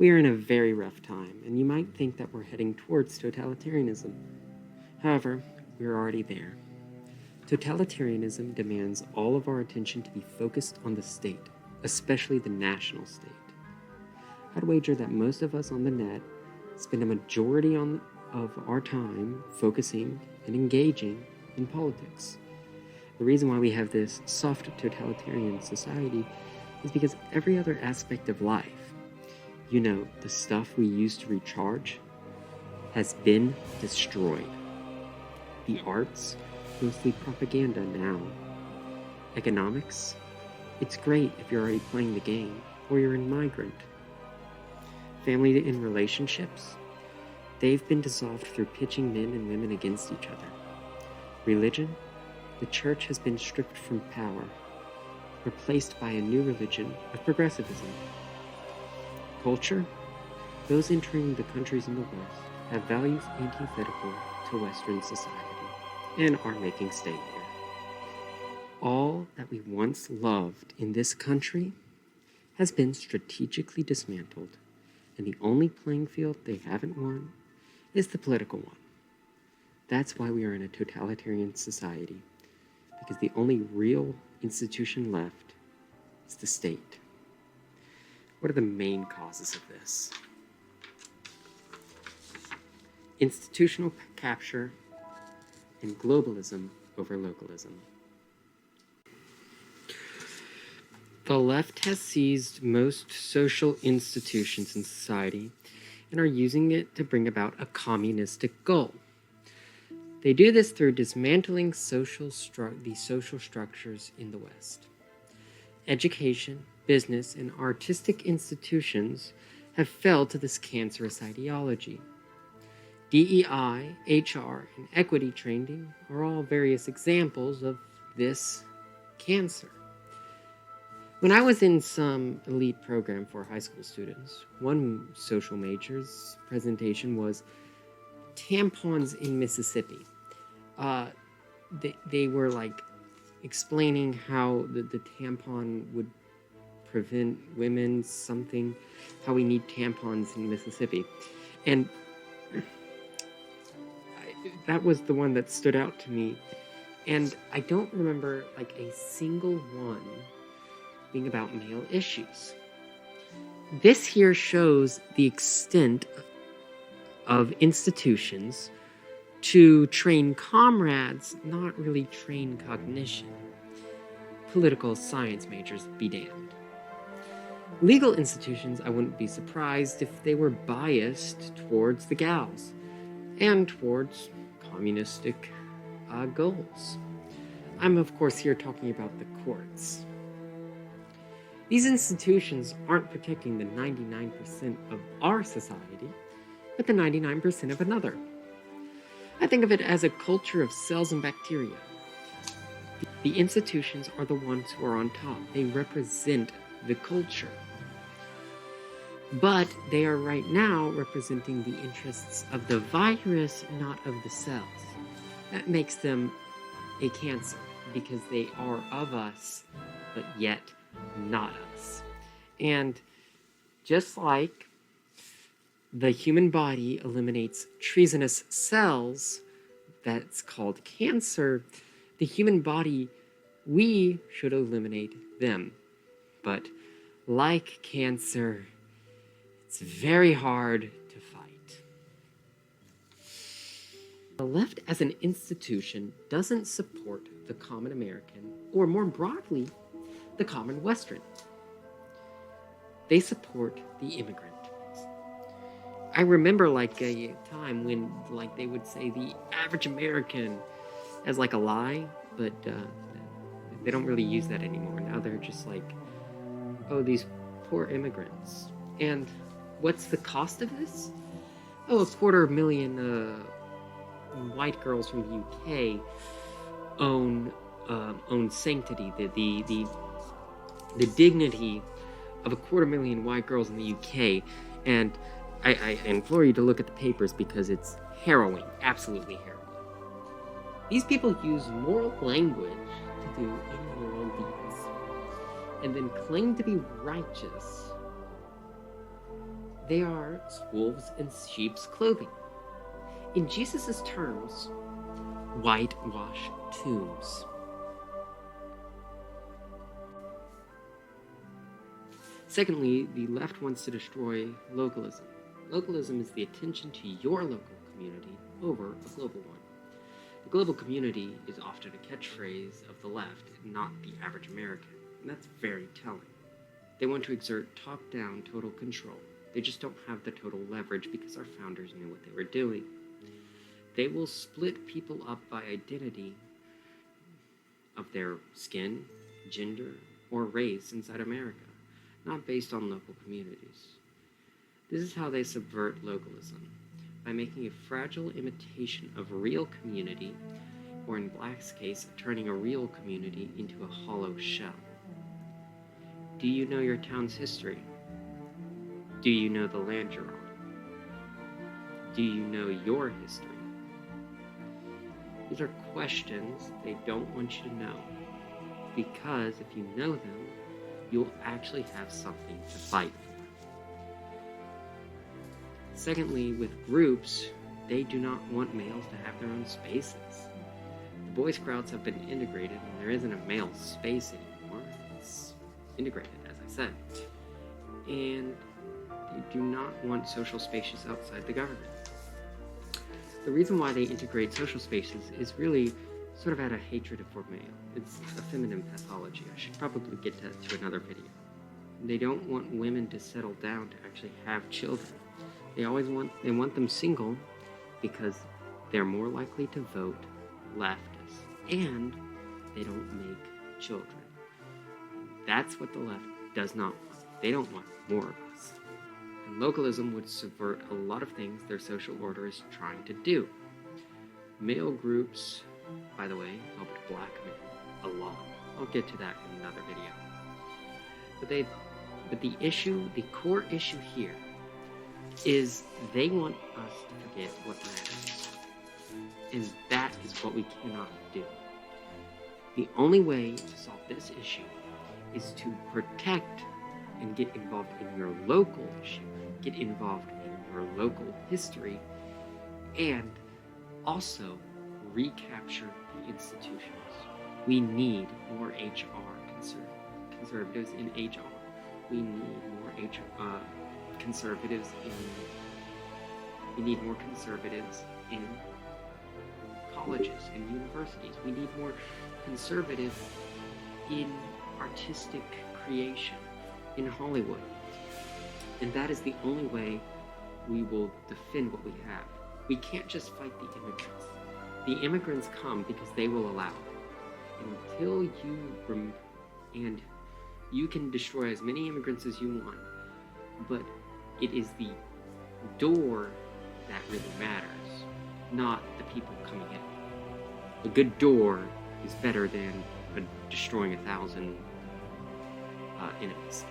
We are in a very rough time, and you might think that we're heading towards totalitarianism. However, we're already there. Totalitarianism demands all of our attention to be focused on the state, especially the national state. I'd wager that most of us on the net spend a majority of our time focusing and engaging in politics. The reason why we have this soft totalitarian society is because every other aspect of life, the stuff we use to recharge, has been destroyed. The arts, mostly propaganda now. Economics, it's great if you're already playing the game or you're a migrant. Family and relationships, they've been dissolved through pitching men and women against each other. Religion, the church has been stripped from power, replaced by a new religion of progressivism. Culture, those entering the countries in the West have values antithetical to Western society and are making stay here. All that we once loved in this country has been strategically dismantled, and the only playing field they haven't won is the political one. That's why we are in a totalitarian society, because the only real institution left is the state. What are the main causes of this? Institutional capture and globalism over localism. The left has seized most social institutions in society and are using it to bring about a communistic goal. They do this through dismantling the social structures in the West. Education, business, and artistic institutions have fell to this cancerous ideology. DEI, HR, and equity training are all various examples of this cancer. When I was in some elite program for high school students, one social major's presentation was tampons in Mississippi. They were like explaining how the tampon would prevent women something, how we need tampons in Mississippi. And that was the one that stood out to me. And I don't remember like a single one being about male issues. This here shows the extent of institutions to train comrades, not really train cognition. Political science majors be damned. Legal institutions, I wouldn't be surprised if they were biased towards the gals and towards communistic goals. I'm, of course, here talking about the courts. These institutions aren't protecting the 99% of our society, but the 99% of another. I think of it as a culture of cells and bacteria. The institutions are the ones who are on top. They represent the culture. But they are right now representing the interests of the virus, not of the cells. That makes them a cancer, because they are of us, but yet not us. And just like the human body eliminates treasonous cells, that's called cancer, the human body, we should eliminate them. But like cancer, it's very hard to fight. The left as an institution doesn't support the common American, or more broadly, the common Western. They support the immigrant. I remember like a time when like they would say the average American as like a lie, but they don't really use that anymore. Now they're just like, oh, these poor immigrants. And what's the cost of this? Oh, 250,000 white girls from the UK own sanctity, the dignity of 250,000 white girls in the UK. And I implore you to look at the papers because it's harrowing, absolutely harrowing. These people use moral language to do immoral deeds and then claim to be righteous. They are wolves in sheep's clothing. In Jesus' terms, whitewash tombs. Secondly, the left wants to destroy localism. Localism is the attention to your local community over a global one. The global community is often a catchphrase of the left, not the average American, and that's very telling. They want to exert top-down total control. They just don't have the total leverage because our founders knew what they were doing. They will split people up by identity of their skin, gender, or race inside America, not based on local communities. This is how they subvert localism, by making a fragile imitation of a real community, or in Black's case, turning a real community into a hollow shell. Do you know your town's history? Do you know the land you're on? Do you know your history? These are questions they don't want you to know, because if you know them, you'll actually have something to fight for. Secondly, with groups, they do not want males to have their own spaces. The boys' crowds have been integrated, and there isn't a male space anymore. It's integrated, as I said. And they do not want social spaces outside the government. The reason why they integrate social spaces is really sort of out of hatred for male. It's a feminine pathology. I should probably get to another video. They don't want women to settle down to actually have children. They want them single because they're more likely to vote leftist, and they don't make children. That's what the left does not want. They don't want more of us. And localism would subvert a lot of things their social order is trying to do. Male groups, by the way, help blackmail a lot. I'll get to that in another video. But the core issue here is they want us to forget what matters. And that is what we cannot do. The only way to solve this issue is to protect and get involved in your local issue, get involved in your local history, and also recapture the institutions. We need more conservatives in HR. We need more conservatives in colleges and universities. We need more conservatives in artistic creation in Hollywood. And that is the only way we will defend what we have. We can't just fight the immigrants. The immigrants come because they will allow it. And you can destroy as many immigrants as you want, but it is the door that really matters, not the people coming in. A good door is better than destroying 1,000 enemies.